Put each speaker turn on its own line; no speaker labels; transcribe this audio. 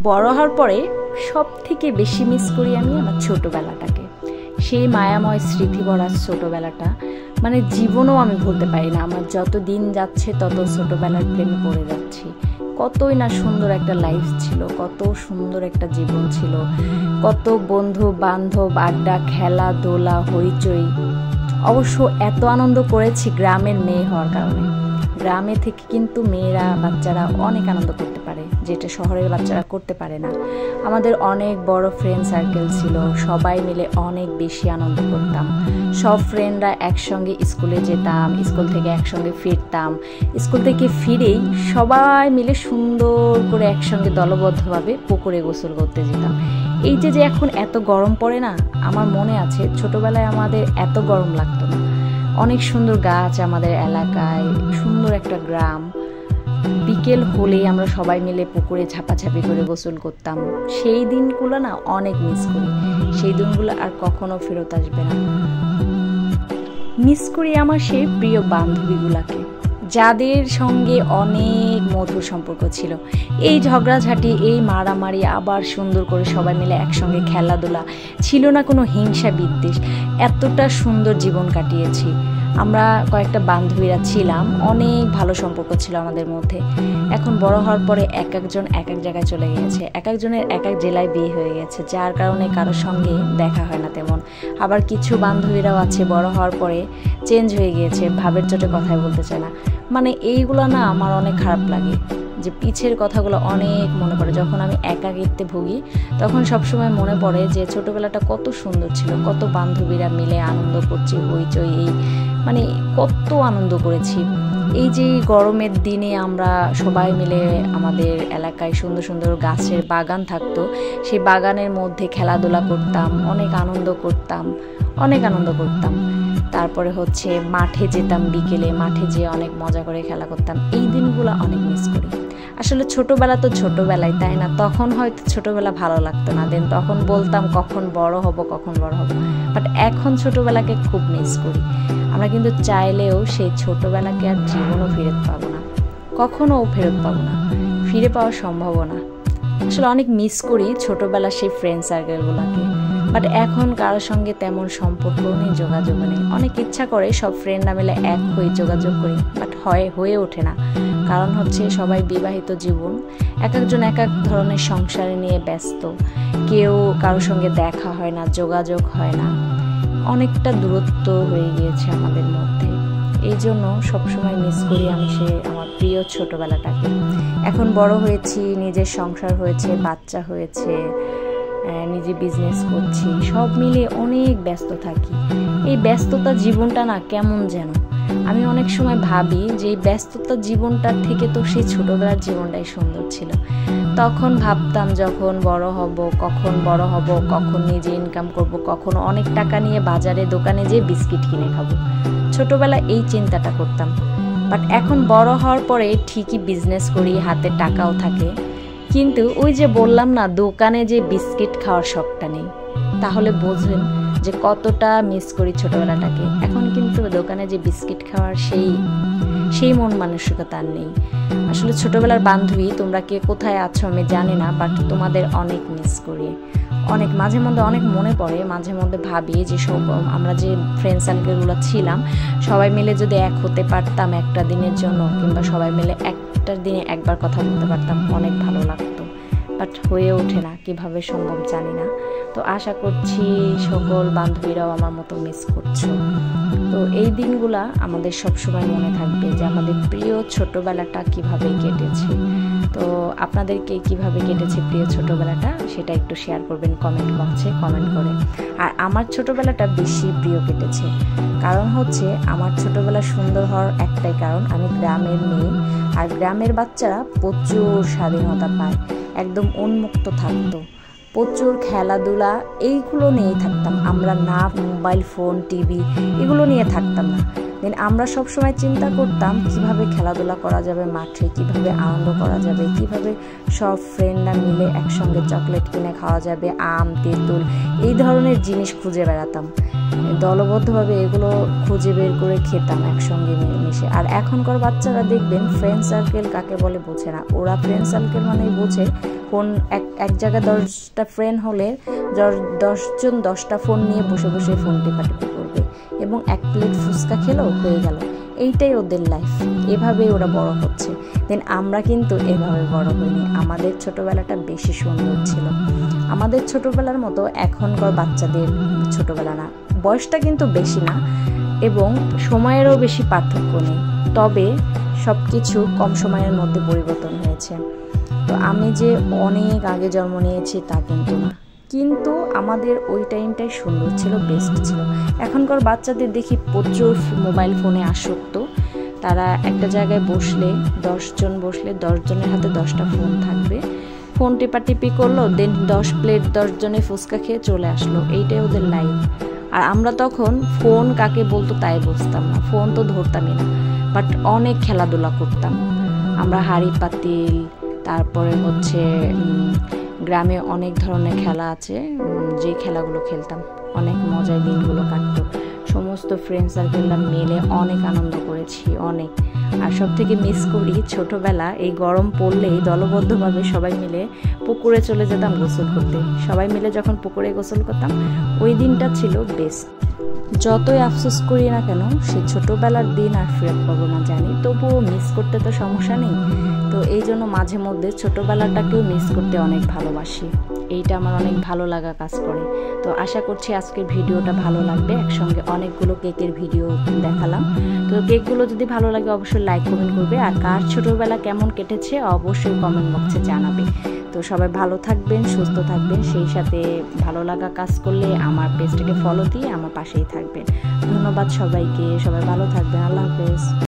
বড় হওয়ার পরে সব থেকে বেশি মিস করি আমি আমার ছোটোবেলাটাকে। সেই মায়াময় স্মৃতি ভরা ছোটোবেলাটা মানে জীবনেও আমি ভুলতে পারি না। আমার যত দিন যাচ্ছে তত ছোটোবেলার প্রেমে পড়ে যাচ্ছি। কতই না সুন্দর একটা লাইফ ছিল, কত সুন্দর একটা জীবন ছিল, কত বন্ধু বান্ধব, আড্ডা, খেলাধুলা, হইচই। অবশ্য এত আনন্দ করেছি গ্রামের মেয়ে হওয়ার কারণে। গ্রামে থেকে কিন্তু মেয়েরা বাচ্চারা অনেক আনন্দ করতে পারে, যেটা শহরের বাচ্চারা করতে পারে না। আমাদের অনেক বড় ফ্রেন্ড সার্কেল ছিল, সবাই মিলে অনেক বেশি আনন্দ করতাম। সব ফ্রেন্ডরা একসঙ্গে স্কুলে যেতাম, স্কুল থেকে একসঙ্গে ফিরতাম। স্কুল থেকে ফিরেই সবাই মিলে সুন্দর করে একসঙ্গে দলবদ্ধভাবে পুকুরে গোসল করতে যেতাম। এই যে এখন এত গরম পড়ে না, আমার মনে আছে ছোটবেলায় আমাদের এত গরম লাগতো না। অনেক সুন্দর গাছ আমাদের এলাকায়, সুন্দর একটা গ্রাম। বিকেল হলেই আমরা সবাই মিলে পুকুরে ঝাপাঝাপি করে গোসল করতাম। সেই দিনগুলো না অনেক মিস করি। সেই দিনগুলো আর কখনো ফেরত আসবে না। মিস করি আমার সেই প্রিয় বান্ধবীগুলাকে, যাদের সঙ্গে অনেক মধুর সম্পর্ক ছিল। এই ঝগড়াঝাটি, এই মারামারি, আবার সুন্দর করে সবাই মিলে একসঙ্গে খেলাধুলা, ছিল না কোনো হিংসা বিদ্বেষ। এতটা সুন্দর জীবন কাটিয়েছি আমরা। কয়েকটা বান্ধবীরা ছিলাম, অনেক ভালো সম্পর্ক ছিল আমাদের মধ্যে। এখন বড় হওয়ার পরে এক একজন এক এক জায়গায় চলে গিয়েছে, এক একজনের এক এক জেলায় বিয়ে হয়ে গেছে, যার কারণে কারোর সঙ্গে দেখা হয় না তেমন। আবার কিছু বান্ধবীরাও আছে বড় হওয়ার পরে চেঞ্জ হয়ে গিয়েছে, ভাবের চোটে কথাই বলতে চায় না। মানে এইগুলো না আমার অনেক খারাপ লাগে, যে পিছের কথাগুলো অনেক মনে পড়ে। যখন আমি একাকিত্বে ভুগি তখন সবসময় মনে পড়ে যে ছোটোবেলাটা কত সুন্দর ছিল, কত বান্ধবীরা মিলে আনন্দ করছি, হইচই, এই মানে কত আনন্দ করেছি। এই যে গরমের দিনে আমরা সবাই মিলে আমাদের এলাকায় সুন্দর সুন্দর গাছের বাগান থাকতো, সেই বাগানের মধ্যে খেলাধুলা করতাম, অনেক আনন্দ করতাম, অনেক আনন্দ করতাম। তারপরে হচ্ছে মাঠে যেতাম, বিকেলে মাঠে যেয়ে অনেক মজা করে খেলা করতাম। এই দিনগুলো অনেক মিস করি। আসলে ছোটোবেলা তো ছোটোবেলায়, তাই না? তখন হয়তো ছোটোবেলা ভালো লাগতো না, দেন তখন বলতাম কখন বড় হব, কখন বড় হব। বাট এখন ছোটোবেলাকে খুব মিস করি। আমরা কিন্তু চাইলেও সেই ছোটোবেলাকে আর জীবনও ফিরে পাবো না, কখনও ফেরত পাবো না, ফিরে পাওয়া সম্ভব না। আসলে অনেক মিস করি ছোটোবেলার সেই ফ্রেন্ড সার্কেলগুলোকে। বাট এখন কারোর সঙ্গে তেমন সম্পর্ক নেই, যোগাযোগ নেই। অনেক ইচ্ছা করে সব ফ্রেন্ডরা মিলে এক হয়ে যোগাযোগ করি, বাট হয়ে ওঠে না। কারণ হচ্ছে সবাই বিবাহিত জীবন, এক একজন এক এক ধরনের সংসারে নিয়ে ব্যস্ত। কেউ কারোর সঙ্গে দেখা হয় না, যোগাযোগ হয় না, অনেকটা দূরত্ব হয়ে গিয়েছে আমাদের মধ্যে। এই জন্য সবসময় মিস করি আমি আমার প্রিয় ছোটোবেলাটাকে। এখন বড় হয়েছি, নিজের সংসার হয়েছে, বাচ্চা হয়েছে, নিজে বিজনেস করছি, সব মিলে অনেক ব্যস্ত থাকি। এই ব্যস্ততা জীবনটা না কেমন যেন, আমি অনেক সময় ভাবি যে এই ব্যস্ততা জীবনটার থেকে তো সেই ছোটোবেলার জীবনটাই সুন্দর ছিল। তখন ভাবতাম যখন বড় হব, কখন বড় হব, কখন নিজে ইনকাম করব, কখন অনেক টাকা নিয়ে বাজারে দোকানে যেয়ে বিস্কিট কিনে খাবো। ছোটোবেলায় এই চিন্তাটা করতাম। বাট এখন বড় হওয়ার পরে ঠিকই বিজনেস করি, হাতে টাকাও থাকে, কিন্তু ওই যে বললাম না, দোকানে যে বিস্কিট খাওয়ার শখটা নেই। তাহলে বোঝেন যে কতটা মিস করি ছোটোবেলাটাকে। এখন কিন্তু দোকানে যে বিস্কিট খাওয়ার সেই মন মানসিকতা আর নেই। আসলে ছোটোবেলার বান্ধবী তোমরা কে কোথায় আছো আমি জানি না, বাট তোমাদের অনেক মিস করি। অনেক মাঝে মধ্যে অনেক মনে পড়ে, মাঝে মধ্যে ভাবি যে সব আমরা যে ফ্রেন্ড সার্কেলগুলো ছিলাম সবাই মিলে যদি এক হতে পারতাম একটা দিনের জন্য, কিংবা সবাই মিলে একটা দিনে একবার কথা বলতে পারতাম, অনেক ভালো লাগতো। বাট হয়ে ওঠে না, কিভাবে সম্ভব জানি না। তো আশা করছি সকল বান্ধবীরাও আমার মতো মিস করছো। তো এই দিনগুলা আমাদের সবসময় মনে থাকবে যে আমাদের প্রিয় ছোটোবেলাটা কিভাবে কেটেছে। তো আপনাদেরকে কিভাবে কেটেছে প্রিয় ছোটোবেলাটা সেটা একটু শেয়ার করবেন কমেন্ট বক্সে কমেন্ট করে। আর আমার ছোটোবেলাটা বেশি প্রিয় কেটেছে, কারণ হচ্ছে আমার ছোটোবেলা সুন্দর হওয়ার একটাই কারণ, আমি গ্রামের মেয়ে। আর গ্রামের বাচ্চারা প্রচুর স্বাধীনতা পায়, একদম উন্মুক্ত থাকতো, প্রচুর খেলাধুলা এইগুলো নিয়েই থাকতাম আমরা। না মোবাইল ফোন টিভি এগুলো নিয়ে থাকতাম না। দেন আমরা সবসময় চিন্তা করতাম কিভাবে খেলাধুলা করা যাবে মাঠে, কিভাবে আনন্দ করা যাবে, কিভাবে সব ফ্রেন্ডরা মিলে একসঙ্গে চকলেট কিনে খাওয়া যাবে, আম তেঁতুল এই ধরনের জিনিস খুঁজে বেড়াতাম। দলবদ্ধভাবে এগুলো খুঁজে বের করে খেতাম একসঙ্গে মিশে। আর এখনকার বাচ্চারা দেখবেন ফ্রেন্ড সার্কেল কাকে বলে বোঝে না। ওরা ফ্রেন্ড সার্কেল মানেই বোঝে ফোন এক জায়গায় 10টা ফ্রেন্ড হলে 10 জন 10টা ফোন নিয়ে বসে বসে ফোন টিপাটিপি করবে এবং 1 প্লেট ফুচকা খেলেও হয়ে গেল। এইটাই ওদের লাইফ, এভাবেই ওরা বড় হচ্ছে। দেন আমরা কিন্তু এভাবে বড় হইনি। আমাদের ছোটোবেলাটা বেশি সুন্দর ছিল। আমাদের ছোটোবেলার মতো এখনকার বাচ্চাদের ছোটোবেলা না, বয়সটা কিন্তু বেশি না এবং সময়েরও বেশি পার্থক্য নেই, তবে সব কিছু কম সময়ের মধ্যে পরিবর্তন হয়েছে। তো আমি যে অনেক আগে জন্ম নিয়েছি তা কিন্তু না, কিন্তু আমাদের ওই টাইমটাই সুন্দর ছিল, বেস্ট ছিল। এখনকার বাচ্চাদের দেখি প্রচুর মোবাইল ফোনে আসক্ত। তারা একটা জায়গায় বসলে 10 জন বসলে 10 জনের হাতে 10টা ফোন থাকবে, ফোন টিপাটিপি করলো, দেন 10 প্লেট 10 জনে ফুচকা খেয়ে চলে আসলো। এইটাই ওদের লাইফ। আর আমরা তখন ফোন কাকে বলতো তাই বুঝতাম না, ফোন তো ধরতামই না, বাট অনেক খেলাধুলা করতাম আমরা। হাড়ি পাতিল, তারপরে হচ্ছে গ্রামে অনেক ধরনের খেলা আছে, যে খেলাগুলো খেলতাম, অনেক মজার দিনগুলো কাটতো। সমস্ত ফ্রেন্ড সার্কেলরা মিলে অনেক আনন্দ করেছি, অনেক। আর সব থেকে মিস করি ছোটোবেলা এই গরম পড়লেই দলবদ্ধভাবে সবাই মিলে পুকুরে চলে যেতাম গোসল করতে। সবাই মিলে যখন পুকুরে গোসল করতাম, ওই দিনটা ছিল বেস্ট। যতই আফসোস করি না কেন, সেই ছোটোবেলার দিন আর ফেরত পাবো না জানি, তবুও মিস করতে তো সমস্যা নেই। তো এই জন্য মাঝে মধ্যে ছোটোবেলাটাকেও মিস করতে অনেক ভালোবাসি। এইটা আমার অনেক ভালো লাগা কাজ করে। তো আশা করছি আজকের ভিডিওটা ভালো লাগবে। একসঙ্গে অনেকগুলো কেকের ভিডিও দেখালাম। তো কেকগুলো যদি ভালো লাগে অবশ্যই লাইক কমেন্ট করবে, আর কার ছোটোবেলা কেমন কেটেছে অবশ্যই কমেন্ট বক্সে জানাবে। তো সবাই ভালো থাকবেন, সুস্থ থাকবেন, সেই সাথে ভালো লাগা কাজ করলে আমার পেজটাকে ফলো দিয়ে আমার পাশেই থাকবেন। ধন্যবাদ সবাইকে, সবাই ভালো থাকবেন। আল্লাহ হাফেজ।